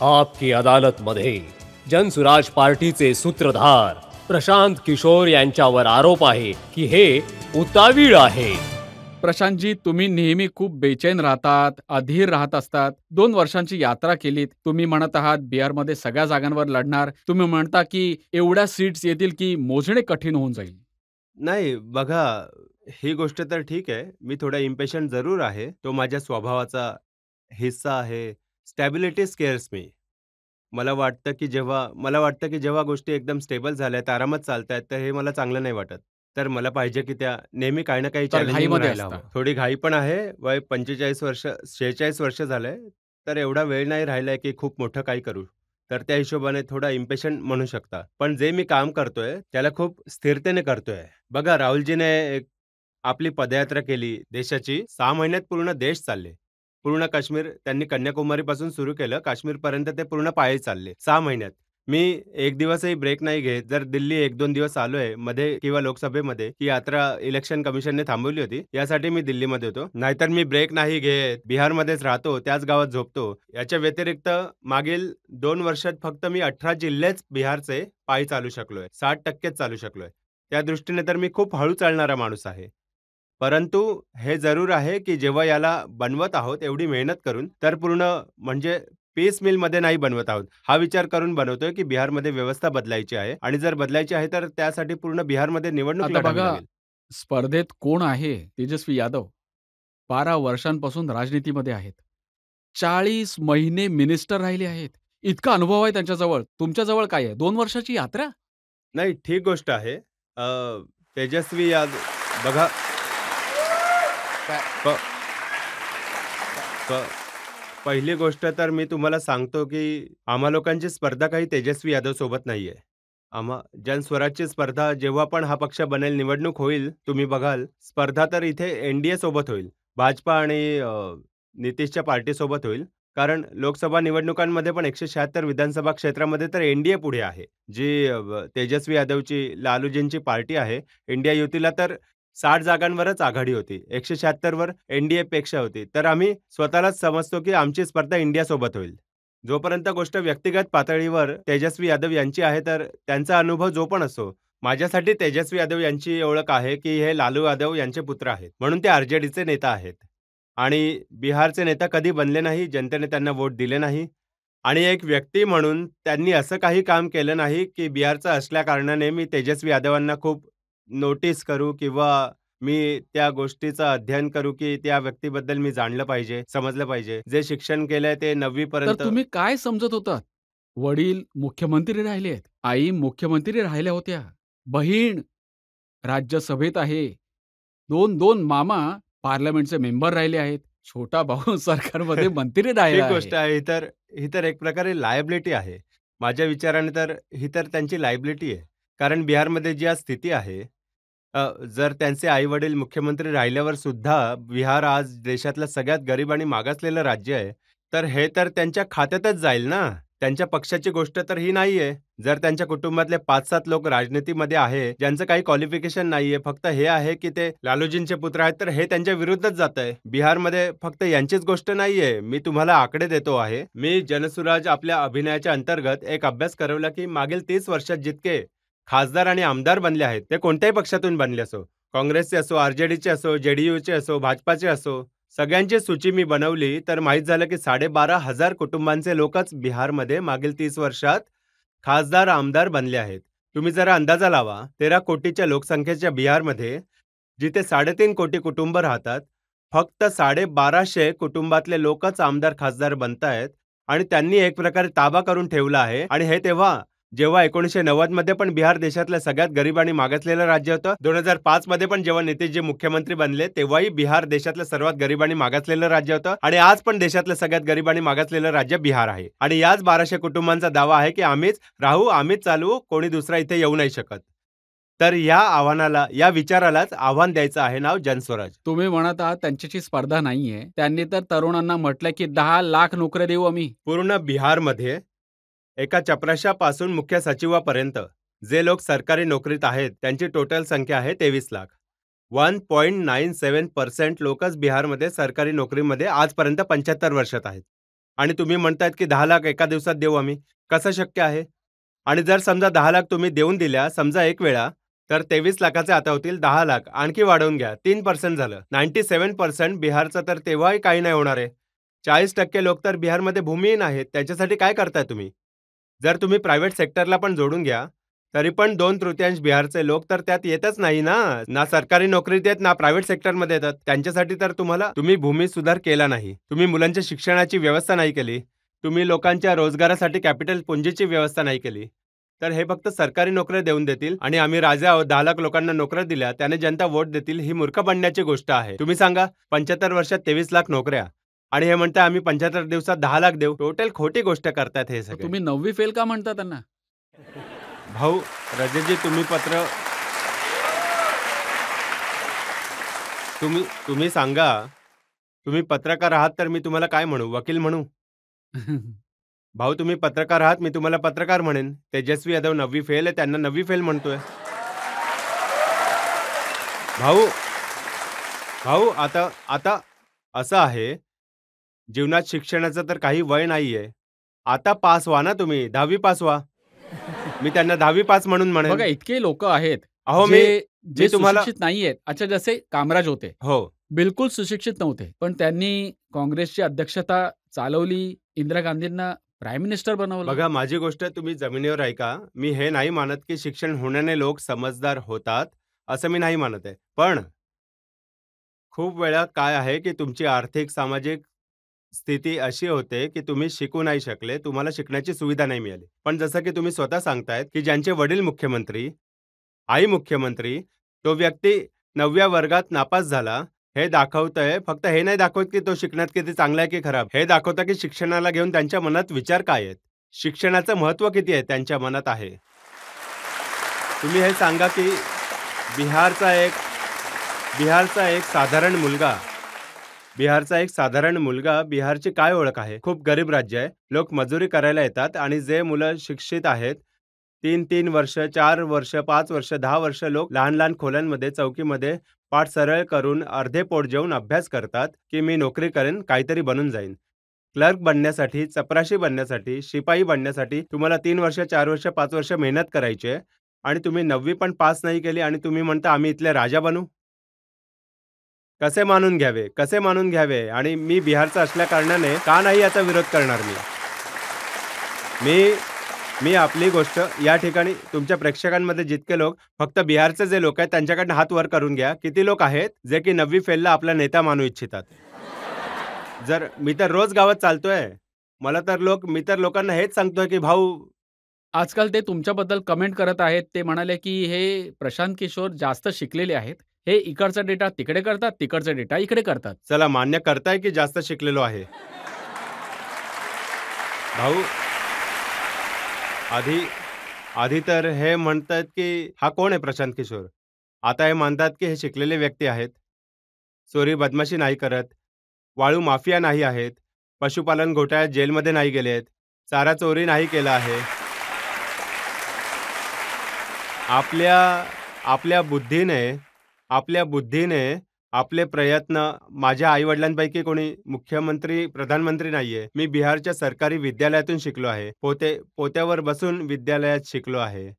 आपकी अदालतमध्ये जनसुराज पार्टीचे सूत्रधार प्रशांत किशोर यांच्यावर आरोप आहे की हे उतावीळ आहे. प्रशांतजी, तुम्ही नेहमी खूप बेचैन राहतात, अधीर राहत असतात. 2 वर्षांची यात्रा केलीत. तुम्ही म्हणत आहात बिहारमध्ये सगळ्या जागांवर लढणार. तुम्ही म्हणता की एवढ्या सीट्स येतील की मोजणे कठीण होऊन जाईल. नाही बघा, ही गोष्ट तर ठीक आहे. मी थोडा इम्पेशंट जरूर आहे. तो माझ्या स्वभावाचा हिस्सा आहे. स्टॅबिलिटी स्केअर्स मी. मला वाटतं की जेव्हा गोष्टी एकदम स्टेबल झाल्यात, आरामात चालतायत, तर हे मला चांगलं नाही वाटत. तर मला पाहिजे की त्या नेहमी काही ना काही तर चॅलेंजिंग घाईमध्ये राहायला असता. हवं. थोडी घाई पण आहे. वय 45 वर्ष 46 वर्ष झालंय. तर एवढा वेळ नाही राहिलाय की खूप मोठं काही करू. तर त्या हिशोबाने थोडा इम्पेशंट म्हणू शकता. पण जे मी काम करतोय, त्याला खूप स्थिरतेने करतोय. बघा राहुलजीने एक आपली पदयात्रा केली देशाची. 6 महिन्यात पूर्ण देश चालले. पूर्ण काश्मीर त्यांनी कन्याकुमारीपासून सुरू केलं. काश्मीरपर्यंत ते पूर्ण पायी चालले 6 महिन्यात. मी एक दिवसही ब्रेक नाही घेत. जर दिल्ली 1-2 दिवस आलोय मध्ये किंवा लोकसभेमध्ये, ही यात्रा इलेक्शन कमिशनने थांबवली होती. यासाठी मी दिल्लीमध्ये होतो. नाहीतर मी ब्रेक नाही घेत. बिहारमध्येच राहतो, त्याच गावात झोपतो. याच्या व्यतिरिक्त मागील 2 वर्षात फक्त मी 18 जिल्हेच बिहारचे पायी चालू शकलोय. 60%च चालू शकलोय. त्या दृष्टीने तर मी खूप हळू चालणारा माणूस आहे. परंतु हे जरूर आहे, की जेव्हा याला बनवत आहोत एवढी मेहनत करून, तर पूर्ण म्हणजे पीस मिलमध्ये नाही बनवत आहोत. हा विचार करून बनवतोय, की बिहारमध्ये व्यवस्था बदलायची आहे आणि जर बदलायची आहे, तर त्यासाठी पूर्ण बिहारमध्ये निवडणूक आता लढावी बघा, लागेल. स्पर्धेत कोण आहे? तेजस्वी यादव. 12 वर्षांपासून राजनीतीमध्ये आहेत. 40 महिने मिनिस्टर राहिले आहेत. इतका अनुभव आहे त्यांच्याजवळ. तुमच्याजवळ काय आहे? 2 वर्षाची यात्रा? नाही, ठीक गोष्ट आहे. तेजस्वी यादव बघा प प पहिली गोष्ट तर मी तुम्हाला सांगतो, की आम्हा लोकांची स्पर्धा काही तेजस्वी यादव सोबत नाहीये. जनस्वराजची स्पर्धा जेव्हा पण हा पक्ष बनेल, निवडणूक होईल, तुम्ही बघाल, स्पर्धा तर इथे एन-डी-ए सोबत होईल. भाजपा आणि नितीशच्या पार्टीसोबत होईल. कारण लोकसभा निवडणुकांमध्ये पण 176 विधानसभा क्षेत्रामध्ये तर एन-डी-ए पुढे आहे. जी तेजस्वी यादवची, लालूजींची पार्टी आहे. इंडिया युतीला तर 60 जागांवरच आघाडी होती. 176 वर एन-डी-एपेक्षा होती. तर आम्ही स्वतःलाच समजतो, की आमची स्पर्धा इंडियासोबत होईल. जोपर्यंत गोष्ट व्यक्तिगत पातळीवर तेजस्वी यादव यांची आहे, तर त्यांचा अनुभव जो पण असो, माझ्यासाठी तेजस्वी यादव यांची ओळख आहे, की हे लालू यादव यांचे पुत्र आहेत. म्हणून ते आर-जे-डीचे नेता आहेत. आणि बिहारचे नेता कधी बनले नाही, जनतेने त्यांना वोट दिले नाही. आणि एक व्यक्ती म्हणून त्यांनी असं काही काम केलं नाही, की बिहारचा असल्याकारणाने मी तेजस्वी यादवांना खूप नोटीस करू किंवा मी त्या गोष्टीचं अध्ययन करू, की त्या व्यक्तीबद्दल मी जाणलं पाहिजे, समजलं पाहिजे. जे शिक्षण केलंय ते 9वी तर पर्यंत. तुम्ही काय समजत होतात? वडील मुख्यमंत्री राहिले आहेत. आई मुख्यमंत्री राहिल्या होत्या. बहीण राज्यसभेत आहे. 2-2 मामा पार्लमेंटचे मेंबर राहिले आहेत. छोटा भाऊ सरकारमध्ये मंत्री राहिला ठीक आहे. गोष्ट आहे. ही तर एक प्रकारे लायबिलिटी आहे. माझ्या विचाराने तर ही तर त्यांची लायबिलिटी आहे. कारण बिहारमध्ये जी आज स्थिती आहे, जर त्यांचे आई-वडील मुख्यमंत्री राहिल्यावर सुद्धा बिहार आज देशातलं सगळ्यात गरीब आणि मागासलेलं राज्य आहे. तर हे तर त्यांच्या खात्यातच जाईल ना. त्यांच्या पक्षाची गोष्ट तर ही नाहीये. जर त्यांच्या कुटुंबातले 5-7 लोक राजनीतीमध्ये आहे, ज्यांचं काही क्वालिफिकेशन नाहीये, फक्त हे आहे की ते लालूजींचे पुत्र आहेत, तर हे त्यांच्या विरुद्धच जातंय. बिहारमध्ये फक्त यांचीच गोष्ट नाहीये. मी तुम्हाला आकडे देतो आहे. मी जनसुराज आपल्या अभिनयाच्या अंतर्गत एक अभ्यास करवला, की मागील 30 वर्षात जितके खासदार आणि आमदार बनले आहेत, ते कोणत्याही पक्षातून बनले असो. काँग्रेसचे असो, आर-जे-डीचे असो, जे-डी-यूचे असो, भाजपाचे असो. सगळ्यांची सूची मी बनवली, तर माहीत झालं की 12,500 कुटुंबांचे लोकच बिहारमध्ये मागील 30 वर्षात खासदार, आमदार बनले आहेत. तुम्ही जरा अंदाजा लावा, 13 कोटीच्या लोकसंख्येच्या बिहारमध्ये जिथे 3.5 कोटी कुटुंब राहतात, फक्त 1,250 कुटुंबातले लोकच आमदार, खासदार बनतायत आणि त्यांनी एक प्रकारे ताबा करून ठेवला आहे आणि हे तेव्हा जेव्हा 1990 मध्ये पण बिहार देशातलं सगळ्यात गरीब आणि मागासलेलं राज्य होतं. 2005 मध्ये पण जेव्हा नितीशजी मुख्यमंत्री बनले, तेव्हाही बिहार देशातलं सर्वात गरीब आणि मागासलेलं राज्य होतं आणि आज पण देशातलं सगळ्यात गरीब आणि मागासलेलं राज्य बिहार आहे. आणि याच 1200 कुटुंबांचा दावा आहे, की आम्हीच राहू, आम्हीच चालवू, कोणी दुसरा इथे येऊ नाही शकत. तर या आव्हानाला, या विचारालाच आव्हान द्यायचं आहे नाव जनस्वराज. तुम्ही म्हणत आहात त्यांच्याशी स्पर्धा नाहीये. त्यांनी तर तरुणांना म्हटलं की 10 लाख नोकऱ्या देऊ आम्ही. पूर्ण बिहारमध्ये एका चपराशापासून मुख्य सचिवापर्यंत जे लोक सरकारी नोकरीत आहेत, त्यांची टोटल संख्या आहे 23 लाख. 1.97% लोकच बिहारमध्ये सरकारी नोकरीमध्ये आजपर्यंत 75 वर्षात आहेत. आणि तुम्ही म्हणतायत की 10 लाख एका दिवसात देऊ आम्ही. कसं शक्य आहे? आणि जर समजा 10 लाख तुम्ही देऊन दिल्या समजा एक वेळा, तर 23 लाखाचे आता होतील 10 लाख. आणखी वाढवून घ्या. 3% झालं. 97% बिहारचं तर तेव्हाही काही नाही होणार आहे. 40% लोक तर बिहारमध्ये भूमिहीन आहेत. त्यांच्यासाठी काय करताय तुम्ही? जर तुम्ही प्रायव्हेट सेक्टरला पण जोडून घ्या, तरी पण 2/3 बिहारचे लोक तर त्यात येतच नाही ना. ना सरकारी नोकरीत आहेत, ना प्रायव्हेट सेक्टरमध्ये येतात. त्यांच्यासाठी तर तुम्ही भूमी सुधार केला नाही. तुम्ही मुलांच्या शिक्षणाची व्यवस्था नाही केली. तुम्ही लोकांच्या रोजगारासाठी कॅपिटल पुंजीची व्यवस्था नाही केली. तर हे फक्त सरकारी नोकऱ्या देऊन देतील आणि आम्ही राजे आहोत, 10 लाख लोकांना नोकऱ्या दिल्या, त्याने जनता वोट देतील, ही मूर्ख बनण्याची गोष्ट आहे. तुम्ही सांगा, 75 वर्षात 23 लाख नोकऱ्या आणि हे म्हणताय आम्ही 75 दिवसात 10 लाख देऊ. टोटल खोटी गोष्ट करतायत हे मग सगळे. तुम्ही 9वी फेल का म्हणता त्यांना? भाऊ रजेजी, तुम्ही सांगा. तुम्ही पत्रकार आहात तर मी तुम्हाला काय म्हणू? वकील म्हणू? भाऊ तुम्ही पत्रकार आहात, मी तुम्हाला पत्रकार म्हणेन. तेजस्वी यादव 9वी फेल आहे, त्यांना 9वी फेल म्हणतोय. भाऊ भाऊ आता आता असं आहे, जीवनात शिक्षणाचं तर काही वय नाहीये. आता पास व्हा ना तुम्ही, 10वी पास व्हा. मी त्यांना 10वी पास म्हणून म्हणेन. बघा इतके लोक आहेत अहो जे मी तुम्हाला सुशिक्षित नाहीयेत. अच्छा, जसे कामराज होते, हो बिलकुल सुशिक्षित नव्हते, पण त्यांनी काँग्रेसची अध्यक्षता चालवली, इंदिरा गांधींना प्राईम मिनिस्टर बनवलं. बघा, माझी गोष्ट तुम्ही जमिनीवर ऐका. मी हे नाही मानत की शिक्षण होण्याने लोक समजदार होतात, असं मी नाही मानत आहे. पण खूप वेळा काय आहे की तुमची आर्थिक, सामाजिक स्थिती अशी होते की तुम्ही शिकू नाही शकले, तुम्हाला शिकण्याची सुविधा नाही मिळाली. पण जसं की तुम्ही स्वतः सांगतायत की ज्यांचे वडील मुख्यमंत्री, आई मुख्यमंत्री, तो व्यक्ती 9व्या वर्गात नापास झाला. हे दाखवतंय, फक्त हे नाही दाखवत की तो शिकण्यात किती चांगला आहे की खराब. हे दाखवतं की शिक्षणाला घेऊन त्यांच्या मनात विचार काय आहेत. शिक्षणाचं महत्त्व किती आहे त्यांच्या मनात आहे. तुम्ही हे सांगा की बिहारचा एक बिहारचा एक साधारण मुलगा बिहारची काय ओळख आहे? खूप गरीब राज्य आहे. लोक मजुरी करायला येतात आणि जे मुलं शिक्षित आहेत, 3-3 वर्ष, 4 वर्ष, 5 वर्ष, 10 वर्ष लोक लहान-लहान खोल्यांमध्ये, चौकीमध्ये पाठ सरळ करून अर्धे पोट जेवून अभ्यास करतात, की मी नोकरी करेन, काहीतरी बनून जाईन. क्लर्क बनण्यासाठी, चपराशी बनण्यासाठी, शिपाई बनण्यासाठी तुम्हाला 3 वर्ष, 4 वर्ष, 5 वर्ष मेहनत करायची आहे आणि तुम्ही 9वी पण पास नाही केली आणि तुम्ही म्हणता आम्ही इथले राजा बनू? कसे मानून घ्यावे? आणि मी बिहारचा असल्या कारणाने का नाही याचा विरोध करणार मी. मी मी आपली गोष्ट या ठिकाणी तुमच्या प्रेक्षकांमध्ये जितके लोक, फक्त बिहारचे जे लोक आहेत त्यांच्याकडनं हात वर करून घ्या. किती लोक आहेत जे की 9वी फेलला आपला नेता मानू इच्छितात? मी तर रोज गावात चालतोय. मी तर लोकांना हेच सांगतोय की भाऊ, आजकाल ते तुमच्याबद्दल कमेंट करत आहेत. ते म्हणाले, की हे प्रशांत किशोर जास्त शिकलेले आहेत. हे इकडचा डेटा तिकडे करतात, तिकडचा डेटा इकडे करतात. चला मान्य करताय की जास्त शिकलेलो आहे. भाऊ आधी आधी तर हे म्हणतात की हा कोण आहे प्रशांत किशोर. आता हे मानतात की हे शिकलेले व्यक्ती आहेत. चोरी बदमाशी नाही करत, वाळू माफिया नाही आहेत, पशुपालन घोटाळ्यात जेलमध्ये नाही गेलेत, चारा चोरी नाही केला आहे. आपल्या आपल्या बुद्धीने आपल्या बुद्धीने आपले प्रयत्न, माझ्या आईवडिलांपैकी कोणी मुख्यमंत्री, प्रधानमंत्री नाहीये. मी बिहारच्या सरकारी विद्यालयातून शिकलो आहे. पोत्यावर बसून विद्यालयात शिकलो आहे.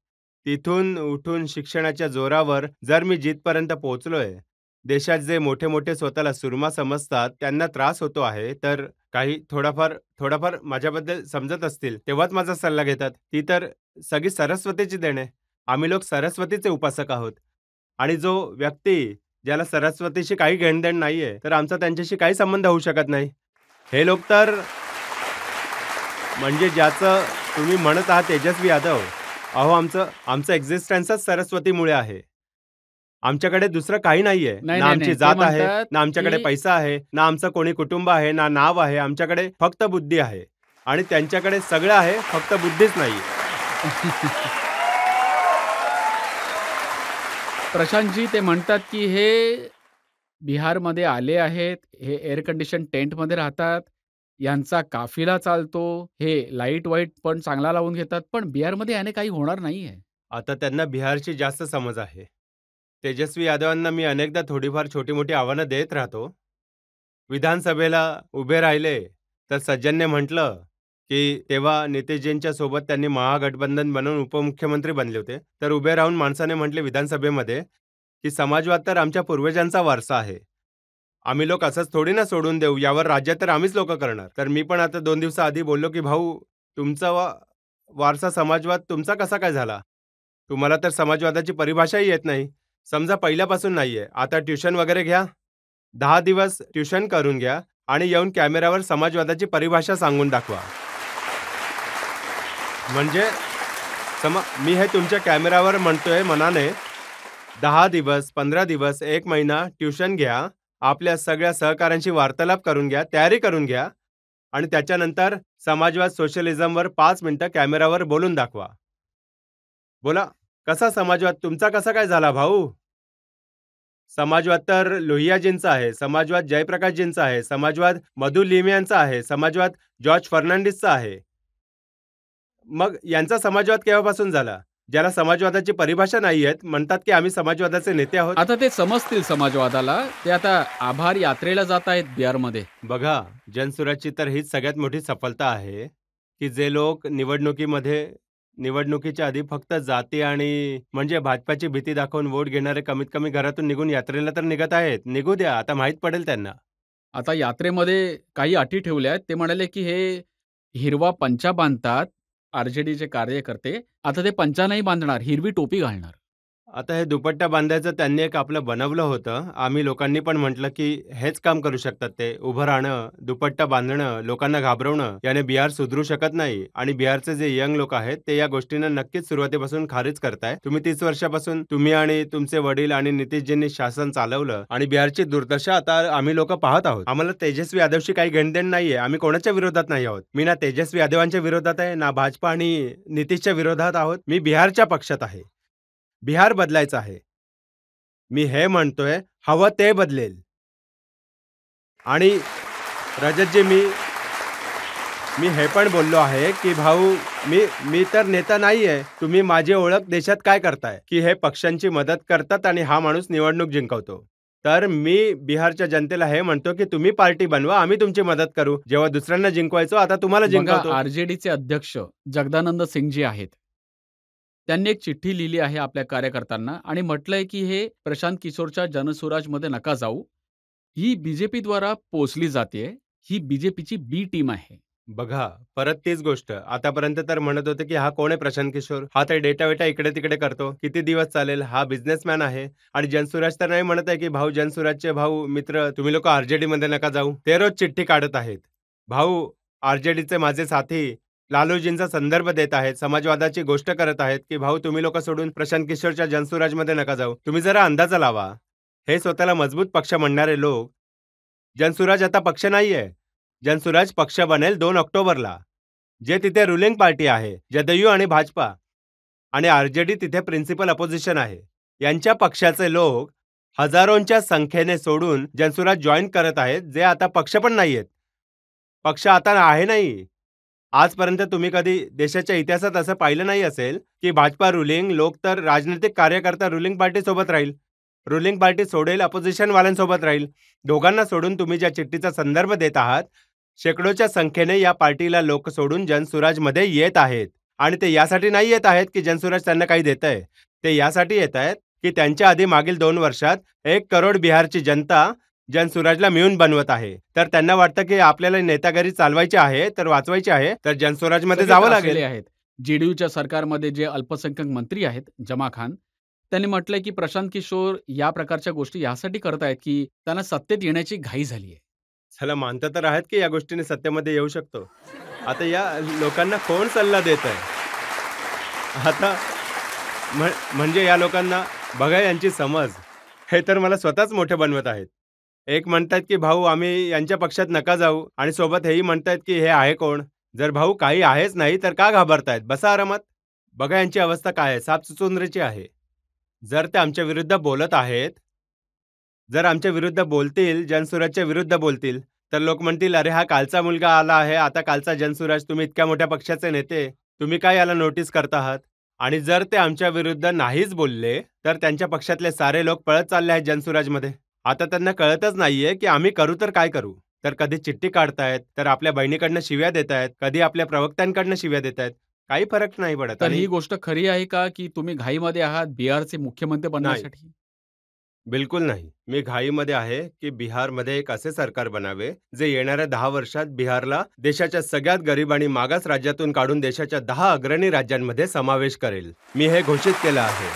तिथून उठून शिक्षणाच्या जोरावर जर मी जिथपर्यंत पोहोचलोय, देशात जे मोठे मोठे स्वतःला सुरमा समजतात त्यांना त्रास होतो आहे, तर काही थोडाफार माझ्याबद्दल समजत असतील तेव्हाच माझा सल्ला घेतात. ती तर सगळी सरस्वतीची देण आहे. आम्ही लोक सरस्वतीचे उपासक आहोत. आणि जो व्यक्ती ज्याला सरस्वतीशी काही घेणदेण नाहीये, तर आमचा त्यांच्याशी काही संबंध होऊ शकत नाही. हे लोक तर म्हणजे ज्याचं तुम्ही म्हणत आहात तेजस्वी यादव, अहो आमचं एक्झिस्टन्सच सरस्वतीमुळे आहे. आमच्याकडे दुसरं काही नाहीये. नाही, ना नाही, आमची नाही. ते जात आहे, म्हणतात, ना आमच्याकडे की पैसा आहे, ना आमचं कोणी कुटुंब आहे, ना नाव आहे. आमच्याकडे फक्त बुद्धी आहे आणि त्यांच्याकडे सगळं आहे, फक्त बुद्धीच नाहीये. प्रशांतजी ते म्हणतात, की हे बिहारमध्ये आले आहेत, हे एअर कंडिशन टेंटमध्ये राहतात, यांचा काफिला चालतो, हे लाईट वाईट पण चांगला लावून घेतात, पण बिहारमध्ये याने काही होणार नाहीये. आता त्यांना बिहारची जास्त समज आहे. तेजस्वी यादवांना मी अनेकदा थोडीफार छोटी-मोठी आव्हानं देत राहतो. विधानसभेला उभे राहिले, तर सज्जनने म्हटलं, की तेव्हा नितीशजींच्या सोबत त्यांनी महागठबंधन बनवून उपमुख्यमंत्री बनले होते. तर उभे राहून माणसाने म्हटले विधानसभेमध्ये, की समाजवाद तर आमच्या पूर्वजांचा वारसा आहे. आम्ही लोक असंच थोडी ना सोडून देऊ. यावर राज्य तर आम्हीच लोकं करणार. तर मी पण आता 2 दिवसाआधी बोललो, की "भाऊ, तुमचा वारसा समाजवाद तुमचा कसा काय झाला? तुम्हाला तर समाजवादाची परिभाषाही येत नाही. समजा पहिल्यापासून नाहीये. आता ट्युशन वगैरे घ्या. 10 दिवस ट्युशन करून घ्या आणि येऊन कॅमेऱ्यावर समाजवादाची परिभाषा सांगून दाखवा." म्हणजे मी हे तुमच्या कॅमेऱ्यावर म्हणतोय मनाने, 10 दिवस, 15 दिवस, 1 महिना ट्युशन घ्या. आपल्या सगळ्या सहकाऱ्यांशी वार्तालाप करून घ्या, तयारी करून घ्या आणि त्याच्यानंतर समाजवाद, सोशलिझमवर 5 मिनिटं कॅमेऱ्यावर बोलून दाखवा. बोला, कसा समाजवाद तुमचा कसा काय झाला भाऊ? समाजवाद तर लोहियाजींचा आहे, समाजवाद जयप्रकाशजींचा आहे, समाजवाद मधु लिमयांचा आहे, समाजवाद जॉर्ज फर्नांडिसचा आहे. मग यांचा समाजवाद केव्हापासून झाला? ज्याला समाजवादाची परिभाषा नाही आहेत, म्हणतात की आम्ही समाजवादाचे नेते आहोत. आता ते समजतील समाजवादाला. ते आता आभार यात्रेला जात आहेत बिहारमध्ये. बघा, जनसुराजची तर हीच सगळ्यात मोठी सफलता आहे, की जे लोक निवडणुकीच्या आधी फक्त जाती आणि म्हणजे भाजपाची भीती दाखवून वोट घेणारे कमीत कमी घरातून निघून यात्रेला तर निघत आहेत. निघू द्या, आता माहीत पडेल त्यांना. आता यात्रेमध्ये काही अटी ठेवल्या आहेत. ते म्हणाले, की हे हिरवा पंचा बांधतात आरजेडीचे कार्यकर्ते. आता ते पंचा नाही बांधणार, हिरवी टोपी घालणार. आता हे दुपट्टा बांधायचं त्यांनी एक आपलं बनवलं होतं. आम्ही लोकांनी पण म्हटलं, की हेच काम करू शकतात ते. उभं राहणं, दुपट्टा बांधणं, लोकांना घाबरवणं, याने बिहार सुधरू शकत नाही. आणि बिहारचे जे यंग लोक आहेत, ते या गोष्टींना नक्कीच सुरुवातीपासून खारिज करताय. तुम्ही 30 वर्षापासून तुम्ही आणि तुमचे वडील आणि नितीशजींनी शासन चालवलं आणि बिहारची दुर्दशा आता आम्ही लोक पाहत आहोत. आम्हाला तेजस्वी यादवशी काही घेणदेण नाहीये. आम्ही कोणाच्या विरोधात नाही आहोत. मी ना तेजस्वी यादवांच्या विरोधात आहे, ना भाजपा आणि नितीशच्या विरोधात आहोत. मी बिहारच्या पक्षात आहे. बिहार बदलायचं आहे. मी हे म्हणतोय, हवं ते बदलेल. आणि रजतजी, मी हे पण बोललो आहे, की भाऊ, मी तर नेता नाहीये. तुम्ही माझी ओळख देशात काय करताय, की हे पक्षांची मदत करतात आणि हा माणूस निवडणूक जिंकवतो. तर मी बिहारच्या जनतेला हे म्हणतो, की तुम्ही पार्टी बनवा, आम्ही तुमची मदत करू. जेव्हा दुसऱ्यांना जिंकवायचो, आता तुम्हाला बघा, जिंकवतो. आरजेडीचे अध्यक्ष जगदानंद सिंगजी आहेत. त्यांनी एक चिठ्ठी लिहिली आहे आपल्या कार्यकर्त्यांना आणि म्हटलंय, की हे प्रशांत किशोरच्या जनसुराजमध्ये नका जाऊ. ही बीजेपीद्वारा पोचली जाते. ही बीजेपीची बी टीम आहे. बघा, परत तीच गोष्ट. आतापर्यंत तर म्हणत होते, की हा कोण आहे प्रशांत किशोर? हा तर डेटा-वेटा इकडे-तिकडे करतो. किती दिवस चालेल? हा बिझनेसमॅन आहे. आणि जनसुराज तर नाही म्हणत आहे, की भाऊ, जनसुराजचे भाऊ मित्र तुम्ही लोक आरजेडीमध्ये नका जाऊ. ते रोज चिठ्ठी काढत आहेत. भाऊ, आरजेडीचे माझे साथी लालूजींचा संदर्भ देत आहेत. समाजवादाची गोष्ट करत आहेत, की भाऊ तुम्ही लोक सोडून प्रशांत किशोरच्या जनसुराजमध्ये नका जाऊ. तुम्ही जरा अंदाजा लावा. हे स्वतःला मजबूत पक्ष म्हणणारे लोक, जनसुराज आता पक्ष नाहीये. जनसुराज पक्ष बनेल 2 ऑक्टोबरला. जे तिथे रुलिंग पार्टी आहे, जदयू आणि भाजपा, आणि आरजेडी तिथे प्रिन्सिपल अपोजिशन आहे. यांच्या पक्षाचे लोक हजारोंच्या संख्येने सोडून जनसुराज जॉईन करत आहेत, जे आता पक्ष पण नाहीयेत. पक्ष आता आहे नाही. आजपर्यंत तुम्ही कधी देशाच्या इतिहासात असं पाहिलं नाही असेल, की भाजपा रुलिंग लोक तर राजनैतिक कार्यकर्ता रुलिंग पार्टी सोबत राहील. रुलिंग पार्टी सोडेल, अपोजिशनवाल्यांसोबत राहील. दोघांना सोडून तुम्ही ज्या चिठ्ठीचा संदर्भ देत आहात, शेकडोच्या संख्येने या पार्टीला लोक सोडून जनसुराजमध्ये येत आहेत. आणि ते यासाठी नाही येत आहेत, की जनसुराज त्यांना काही देतंय. ते यासाठी येत आहेत, की त्यांच्या आधी मागील 2 वर्षात 1 करोड बिहारची जनता जनसुराजला मिळून बनवत आहे. तर त्यांना वाटतं, की आपल्याला नेतागिरी चालवायची आहे, तर वाचवायची आहे, तर जनसुराजमध्ये सगळे जावं त्रासलेले लागेल. आहेत. जेडीयूच्या सरकारमध्ये जे अल्पसंख्याक मंत्री आहेत, जमा खान, त्यांनी म्हटलंय, की प्रशांत किशोर या प्रकारच्या गोष्टी यासाठी करतायत, की त्यांना सत्तेत येण्याची घाई झाली आहे. चला, मानता तर आहेत, की या गोष्टीने सत्तेमध्ये येऊ शकतो. आता या लोकांना कोण सल्ला देत आहे? आता म्हणजे या लोकांना बघा, यांची समज हे तर मला स्वतःच मोठे बनवत आहेत. एक म्हणतात, की भाऊ आम्ही यांच्या पक्षात नका जाऊ, आणि सोबत हेही म्हणतायत, की हे आहे कोण? जर भाऊ काही आहेच नाही तर का घाबरतायत? बसा आरामात. बघा यांची अवस्था काय आहे, सापचुचुंदरीची आहे. जर ते आमच्या विरुद्ध बोलत आहेत, जर आमच्या विरुद्ध बोलतील, जनसुराजच्या विरुद्ध बोलतील, तर लोक म्हणतील, अरे हा कालचा मुलगा आला आहे, आता कालचा जनसुराज, तुम्ही इतक्या मोठ्या पक्षाचे नेते, तुम्ही काय याला नोटीस करत आहात? आणि जर ते आमच्या विरुद्ध नाहीच बोलले, तर त्यांच्या पक्षातले सारे लोक पळत चालले आहेत जनसुराजमध्ये. आता त्यांना कळतच नाहीये, की आम्ही करू तर काय करू? तर कधी चिठ्ठी काढतायत, तर आपल्या बहिणीकडनं शिव्या देतायत, कधी आपल्या प्रवक्त्यांकडनं शिव्या देतायत. काही फरक नाही पडत. तर आणि ही गोष्ट खरी आहे का, की तुम्ही घाईमध्ये आहात बिहारचे मुख्यमंत्री नाही, बनण्यासाठी? बिलकुल नाही. मी घाईमध्ये आहे, की बिहारमध्ये एक असे सरकार बनावे, जे येणाऱ्या 10 वर्षात बिहारला देशाच्या सगळ्यात गरीब आणि मागास राज्यातून काढून देशाच्या 10 अग्रणी राज्यांमध्ये समावेश करेल. मी हे घोषित केलं आहे.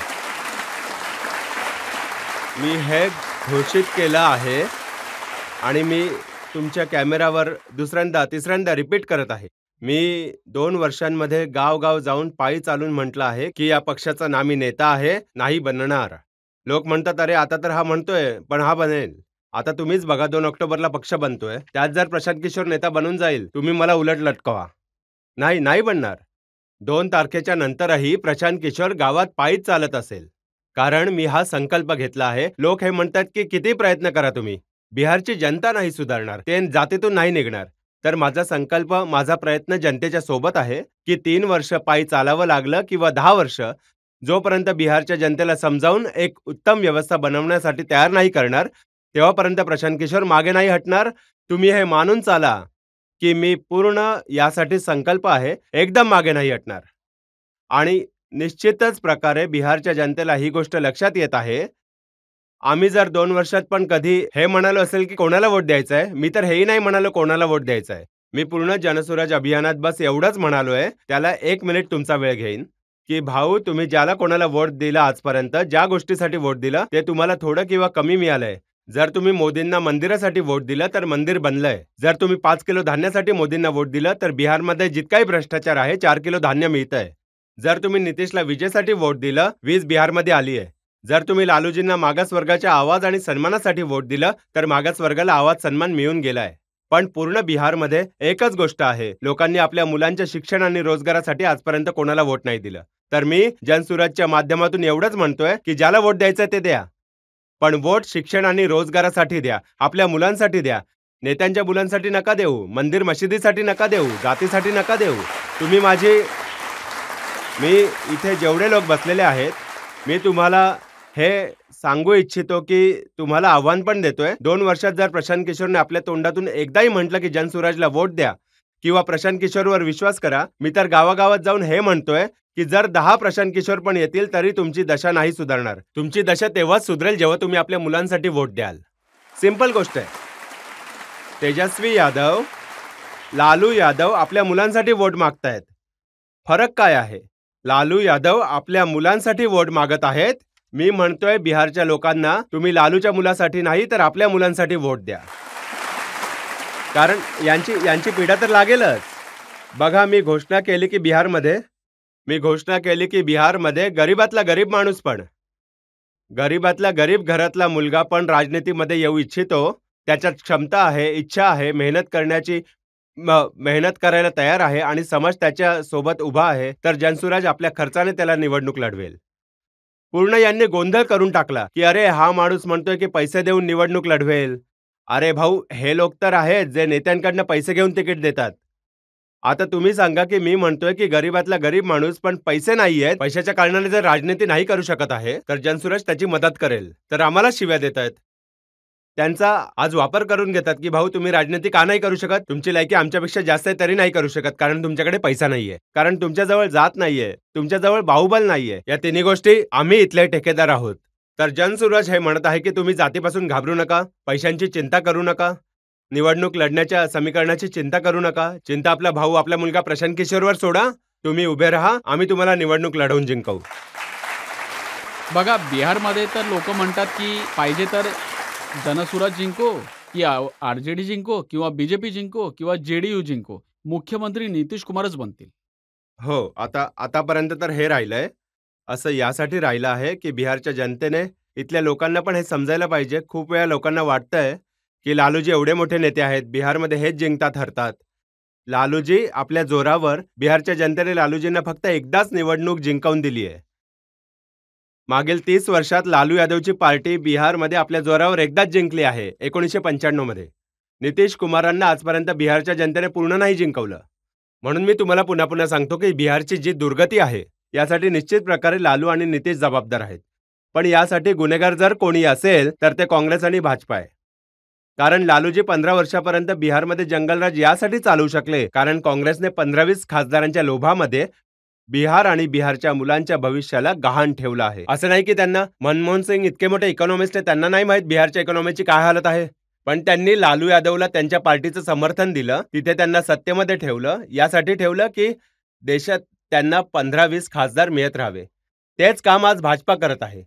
मी हे घोषित केलं आहे आणि मी तुमच्या कॅमेरावर दुसऱ्यांदा, तिसऱ्यांदा रिपीट करत आहे. मी 2 वर्षांमध्ये गाव-गाव जाऊन पायी चालून म्हटलं आहे, की या पक्षाचा ना मी नेता आहे, नाही बनणार. लोक म्हणतात, "अरे, आता तर हा म्हणतोय, पण हा बनेल." आता तुम्हीच बघा 2 ऑक्टोबरला पक्ष बनतोय. त्यात जर प्रशांत किशोर नेता बनून जाईल, तुम्ही मला उलट लटकवा. नाही, नाही बनणार. 2 तारखेच्या नंतरही प्रशांत किशोर गावात पायीच चालत असेल. कारण मी हा संकल्प घेतला आहे. लोक हे म्हणतात, की किती प्रयत्न करा तुम्ही. बिहारची जनता नाही सुधारणार. ते जातीतून नाही निघणार. तर माझा संकल्प, माझा प्रयत्न जनतेच्या सोबत आहे, की 3 वर्ष पायी चालावं लागलं किंवा 10 वर्ष, जोपर्यंत बिहारच्या जनतेला समजावून एक उत्तम व्यवस्था बनवण्यासाठी तयार नाही करणार, तेव्हापर्यंत प्रशांत किशोर मागे नाही हटणार. तुम्ही हे मानून चाला, की मी पूर्ण यासाठी संकल्प आहे. एकदम मागे नाही हटणार. आणि निश्चितच प्रकारे बिहारच्या जनतेला ही गोष्ट लक्षात येत आहे. आम्ही जर 2 वर्षात पण कधी हे म्हणालो असेल, की कोणाला वोट द्यायचा आहे, मी तर हेही नाही म्हणालो कोणाला वोट द्यायचा आहे. मी पूर्ण जनसुराज अभियानात बस एवढंच म्हणालोय, त्याला 1 मिनिट तुमचा वेळ घेईन, की भाऊ तुम्ही ज्याला कोणाला वोट दिलं आजपर्यंत, ज्या गोष्टीसाठी वोट दिलं, ते तुम्हाला थोडं किंवा कमी मिळालंय. जर तुम्ही मोदींना मंदिरासाठी वोट दिलं, तर मंदिर बनलंय. जर तुम्ही 5 किलो धान्यासाठी मोदींना वोट दिलं, तर बिहारमध्ये जितकाही भ्रष्टाचार आहे, 4 किलो धान्य मिळतंय. जर तुम्ही नितीशला विजेसाठी वोट दिलं, वीज बिहारमध्ये आली आहे. जर तुम्ही लालूजींना मागासवर्गाच्या आवाज आणि सन्मानासाठी वोट दिलं, तर मागासवर्गाला आवाज सन्मान मिळून गेलाय. पण पूर्ण बिहारमध्ये एकच गोष्ट आहे, लोकांनी आपल्या मुलांच्या शिक्षण आणि रोजगारासाठी आजपर्यंत कोणाला वोट नाही दिलं. तर मी जनसुराजच्या माध्यमातून एवढंच म्हणतोय, की ज्याला वोट द्यायचं ते द्या. पण वोट शिक्षण आणि रोजगारासाठी द्या, आपल्या मुलांसाठी द्या. नेत्यांच्या मुलांसाठी नका देऊ, मंदिर मशिदीसाठी नका देऊ, जातीसाठी नका देऊ. तुम्ही मी इथे जेवढे लोक बसलेले आहेत, मी तुम्हाला हे सांगू इच्छितो, की तुम्हाला आव्हान पण देतोय. 2 वर्षात जर प्रशांत किशोरने आपल्या तोंडातून एकदाही म्हटलं, की जनसुराजला वोट द्या किंवा प्रशांत किशोरवर विश्वास करा, मी तर गावागावात जाऊन हे म्हणतोय, की जर 10 प्रशांत किशोर पण येतील, तरी तुमची दशा नाही सुधारणार. तुमची दशा तेव्हाच सुधरेल, जेव्हा तुम्ही आपल्या मुलांसाठी वोट द्याल. सिंपल गोष्ट आहे. तेजस्वी यादव, लालू यादव आपल्या मुलांसाठी वोट मागतायत. फरक काय आहे? लालू यादव आपल्या मुलांसाठी वोट मागत आहेत. मी म्हणतोय बिहारच्या लोकांना, तुम्ही लालूच्या मुलासाठी नाही तर आपल्या मुलांसाठी वोट द्या. कारण यांची पिढा तर लागेलच. बघा, मी घोषणा केली की बिहारमध्ये गरीबातला गरीब माणूस पण, गरीबातला गरीब घरातला मुलगा पण राजनीतीमध्ये येऊ इच्छितो. त्याच्यात क्षमता आहे, इच्छा आहे, मेहनत करायला तयार आहे आणि समाज त्याच्या सोबत उभा आहे, तर जनसुराज आपल्या खर्चाने त्याला निवडणूक लढवेल. पूर्ण यांनी गोंधळ करून टाकला, की अरे हा माणूस म्हणतोय की पैसे देऊन निवडणूक लढवेल. अरे भाऊ, हे लोक तर आहेत जे नेत्यांकडनं पैसे घेऊन तिकीट देतात. आता तुम्ही सांगा, की मी म्हणतोय की गरीबातला गरीब माणूस पण पैसे नाहीयेत, पैशाच्या कारणाने जर राजनीती नाही करू शकत आहे, तर जनसुराज त्याची मदत करेल. तर आम्हाला शिव्या देत आहेत. त्यांचा आज वापर करून घेतात, की भाऊ तुम्ही राजनीती का नाही करू शकत? तुमची लायकी आमच्यापेक्षा जास्त आहे तरी नाही करू शकत, कारण तुमच्याकडे पैसा नाहीये, कारण तुमच्याजवळ जात नाहीये, तुमच्याजवळ बाहुबल नाहीये. या तिन्ही गोष्टी आम्ही इथले ठेकेदार आहोत. तर जनसुराज हे म्हणत आहे, की तुम्ही जातीपासून घाबरू नका, पैशांची चिंता करू नका, निवडणूक लढण्याच्या समीकरणाची चिंता करू नका. चिंता आपला भाऊ, आपला मुलगा प्रशांत किशोरवर सोडा. तुम्ही उभे राहा, आम्ही तुम्हाला निवडणूक लढवून जिंकवू. बघा, बिहारमध्ये तर लोक म्हणतात, की पाहिजे तर जनसुराज जिंको, की आरजेडी जिंको किंवा बीजेपी जिंको किंवा जेडीयू जिंको, मुख्यमंत्री नितीश कुमारच बनतील. हो, आतापर्यंत तर हे राहिलंय. असं यासाठी राहिलं आहे, की बिहारच्या जनतेने, इथल्या लोकांना पण हे समजायला पाहिजे. खूप वेळा लोकांना वाटतंय, की लालूजी एवढे मोठे नेते आहेत, बिहारमध्ये हेच जिंकतात, हरतात. लालूजी आपल्या जोरावर, बिहारच्या जनतेने लालूजींना फक्त एकदाच निवडणूक जिंकवून दिली आहे. मागील 30 वर्षात लालू यादवची पार्टी बिहारमध्ये आपल्या जोरावर एकदाच जिंकली आहे, 1995 मध्ये. नितीश कुमारांना आजपर्यंत बिहारच्या जनतेने पूर्ण नाही जिंकवलं. म्हणून मी तुम्हाला पुन्हा पुन्हा सांगतो, की बिहारची जी दुर्गती आहे, यासाठी निश्चित प्रकारे लालू आणि नितीश जबाबदार आहेत. पण यासाठी गुन्हेगार जर कोणी असेल, तर ते काँग्रेस आणि भाजपा आहे. कारण लालूजी 15 वर्षापर्यंत बिहारमध्ये जंगलराज यासाठी चालवू शकले कारण काँग्रेसने 15-20 खासदारांच्या लोभामध्ये बिहार आणि बिहारच्या मुलांच्या भविष्याला गहाण ठेवलं आहे. असं नाही की त्यांना मनमोहन सिंग इतके मोठे इकॉनॉमिस्ट आहे, त्यांना नाही माहित बिहारच्या इकॉनॉमीची काय हालत आहे. पण त्यांनी लालू यादवला त्यांच्या पार्टीचं समर्थन दिलं, तिथे त्यांना सत्तेमध्ये ठेवलं, यासाठी ठेवलं की देशात त्यांना 15-20 खासदार मिळत राहावे. तेच काम आज भाजपा करत आहे.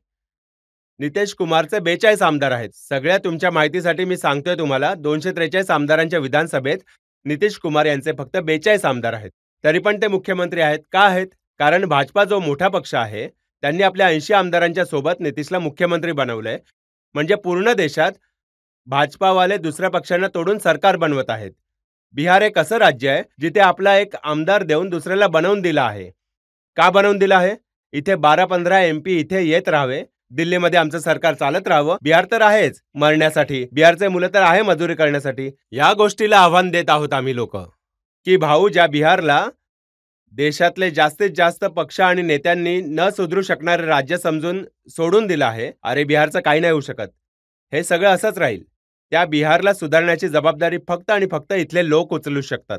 नितीश कुमारचे 42 आमदार आहेत. सगळ्या तुमच्या माहितीसाठी मी सांगतोय तुम्हाला, 243 आमदारांच्या विधानसभेत नितीश कुमार यांचे फक्त 42 आमदार आहेत. तरी पण ते मुख्यमंत्री आहेत. का आहेत? कारण भाजपा जो मोठा पक्ष आहे, त्यांनी आपल्या 80 आमदारांच्या सोबत नितीशला मुख्यमंत्री बनवलंय. म्हणजे पूर्ण देशात भाजपावाले दुसऱ्या पक्षांना तोडून सरकार बनवत आहेत. बिहार एक असं राज्य आहे जिथे आपला एक आमदार देऊन दुसऱ्याला बनवून दिला आहे. का बनवून दिला आहे? इथे 12-15 MP इथे येत राहावे, दिल्लीमध्ये आमचं सरकार चालत राहावं. बिहार तर आहेच मरण्यासाठी, बिहारचे मुलं तर आहे मजुरी करण्यासाठी. या गोष्टीला आव्हान देत आहोत आम्ही लोक की भाऊ, ज्या बिहारला देशातले जास्तीत जास्त पक्ष आणि नेत्यांनी न सुधरू शकणारे राज्य समजून सोडून दिलं आहे, अरे बिहारचं काही नाही होऊ शकत, हे सगळं असंच राहील. त्या बिहारला सुधारण्याची जबाबदारी फक्त आणि फक्त इथले लोक उचलू शकतात.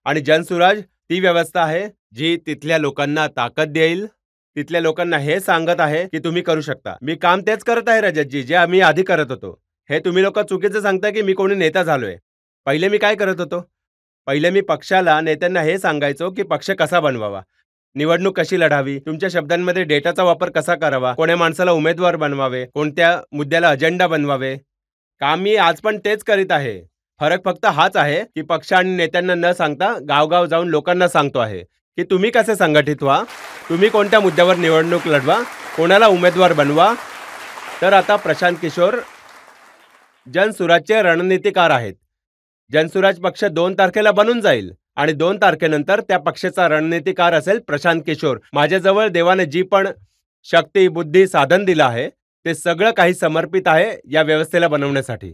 आणि जनसुराज ती व्यवस्था आहे जी तिथल्या लोकांना ताकद देईल, तिथल्या लोकांना हे सांगत आहे की तुम्ही करू शकता. मी काम तेच करत आहे रजतजी, जे आम्ही आधी करत होतो. हे तुम्ही लोक चुकीचं सांगताय की मी कोणी नेता झालोय. पहिले मी काय करत होतो? पहिले मी पक्षाला, नेत्यांना हे सांगायचो की पक्ष कसा बनवावा, निवडणूक कशी लढावी, तुमच्या शब्दांमध्ये डेटाचा वापर कसा करावा, कोण्या माणसाला उमेदवार बनवावे, कोणत्या मुद्द्याला अजेंडा बनवावे. काम मी आज पण तेच करीत आहे. फरक फक्त हाच आहे की पक्ष आणि नेत्यांना न सांगता गावगाव जाऊन लोकांना सांगतो आहे की तुम्ही कसे संघटित व्हा, तुम्ही कोणत्या मुद्द्यावर निवडणूक लढवा, कोणाला उमेदवार बनवा. तर आता प्रशांत किशोर जनसुराजचे रणनीतिकार आहेत. जनसुराज पक्ष 2 तारखेला बनून जाईल आणि 2 तारखेनंतर त्या पक्षाचा रणनीतिकार असेल प्रशांत किशोर. माझ्याजवळ देवाने जी पण शक्ती, बुद्धी, साधन दिलं आहे, ते सगळं काही समर्पित आहे या व्यवस्थेला बनवण्यासाठी.